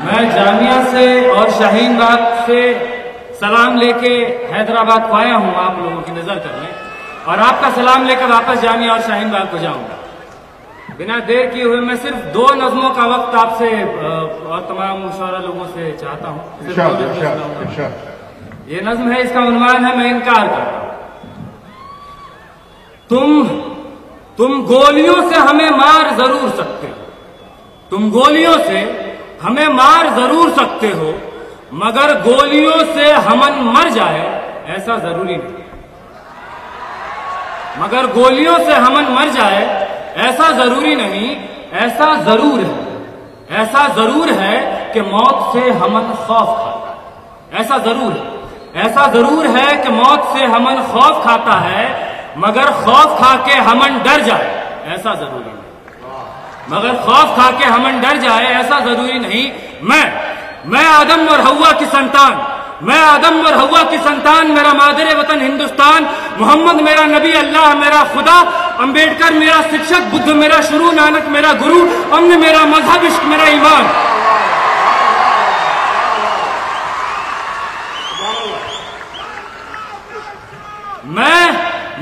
मैं जामिया से और शाहीन बाग से सलाम लेके हैदराबाद को आया हूं आप लोगों की नजर करने, और आपका सलाम लेकर वापस जामिया और शाहीन बाग को जाऊंगा। बिना देर किए हुए मैं सिर्फ 2 नज़मों का वक्त आपसे और तमाम मुशावरा लोगों से चाहता हूं। ये नज़्म है, इसका उन्वान है मैं इनकार करता हूं। तुम गोलियों से हमें मार जरूर सकते हो, तुम गोलियों से हमें मार जरूर सकते हो, मगर गोलियों से हमन मर जाए ऐसा जरूरी नहीं। मगर गोलियों से हमन मर जाए ऐसा जरूरी नहीं। ऐसा जरूर है कि मौत से हमन खौफ खाता है। ऐसा जरूर है कि मौत से हमन खौफ खाता है, मगर खौफ खा के हमन डर जाए ऐसा जरूरी नहीं। मगर खौफ खा के हमन डर जाए ऐसा जरूरी नहीं। मैं आदम और हव्वा की संतान, मेरा मादरे वतन हिंदुस्तान, मोहम्मद मेरा नबी, अल्लाह मेरा खुदा, अंबेडकर मेरा शिक्षक, बुद्ध मेरा शुरू, नानक मेरा गुरु, अमन मेरा मजहब, इश्क मेरा ईमान।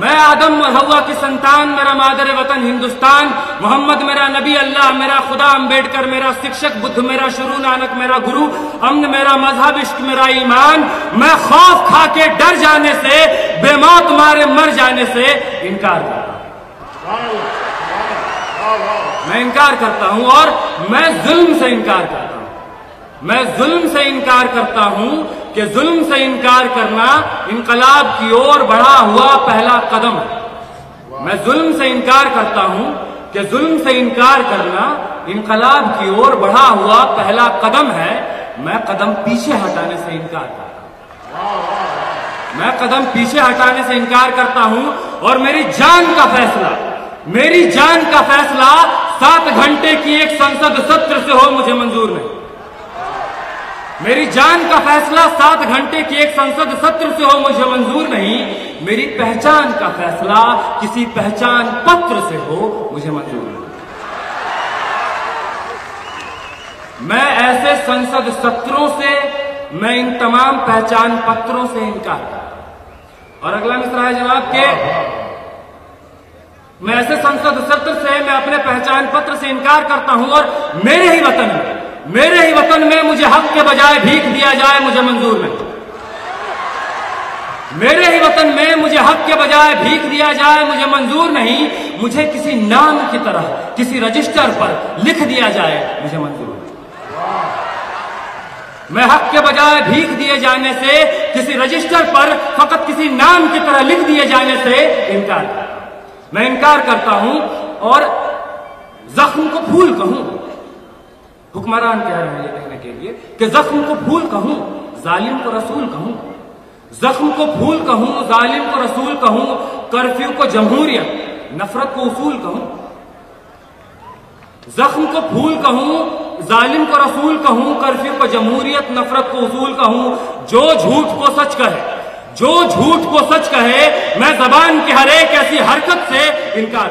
मैं आदम और हव्वा की संतान, मेरा मादरे वतन हिंदुस्तान, मोहम्मद मेरा नबी, अल्लाह मेरा खुदा, अंबेडकर मेरा शिक्षक, बुद्ध मेरा शुरू, नानक मेरा गुरु, अमन मेरा मजहब, इश्क मेरा ईमान। मैं खौफ खा के डर जाने से, बेमौत मारे मर जाने से इनकार करता हूं। मैं इनकार करता हूं और मैं जुल्म से इनकार करता हूं। मैं जुल्म से इनकार करता हूं कि जुल्म से इनकार करना इनकलाब की ओर बढ़ा हुआ पहला कदम है। मैं जुल्म से इनकार करता हूं कि जुल्म से इनकार करना इनकलाब की ओर बढ़ा हुआ पहला कदम है। मैं कदम पीछे हटाने से इनकार करता हूं। मैं कदम पीछे हटाने से इनकार करता हूं और मेरी जान का फैसला 7 घंटे की एक संसद सत्र से हो मुझे मंजूर नहीं। मेरी जान का फैसला 7 घंटे की एक संसद सत्र से हो मुझे मंजूर नहीं। मेरी पहचान का फैसला किसी पहचान पत्र से हो मुझे मंजूर नहीं। मैं ऐसे संसद सत्रों से, मैं इन तमाम पहचान पत्रों से इनकार करता हूं। और अगला मिसरा है जनाब के, मैं ऐसे संसद सत्र से, मैं अपने पहचान पत्र से इनकार करता हूं और मेरे ही वतन में मुझे हक के बजाय भीख दिया जाए मुझे मंजूर नहीं। मेरे ही वतन में मुझे हक के बजाय भीख दिया जाए मुझे मंजूर नहीं। मुझे किसी नाम की तरह किसी रजिस्टर पर लिख दिया जाए मुझे मंजूर नहीं। मैं हक के बजाय भीख दिए जाने से, किसी रजिस्टर पर फकत किसी नाम की तरह लिख दिए जाने से इनकार करता हूं। मैं इनकार करता हूं और जख्म को फूल कहूं, हुक्मरान कह रहे हैं ये कहने के लिए कि जख्म को फूल कहूं, जालिम को रसूल कहूं। जख्म को फूल कहूं, जालिम को रसूल कहूं, कर्फ्यू को जमहूरियत, नफरत को उसूल कहूं। जख्म को फूल कहूं, जालिम को रसूल कहूं, कर्फ्यू को जमहूरियत, नफरत को उसूल कहूं। जो झूठ को सच कहे, मैं जबान की हर एक ऐसी हरकत से इनकार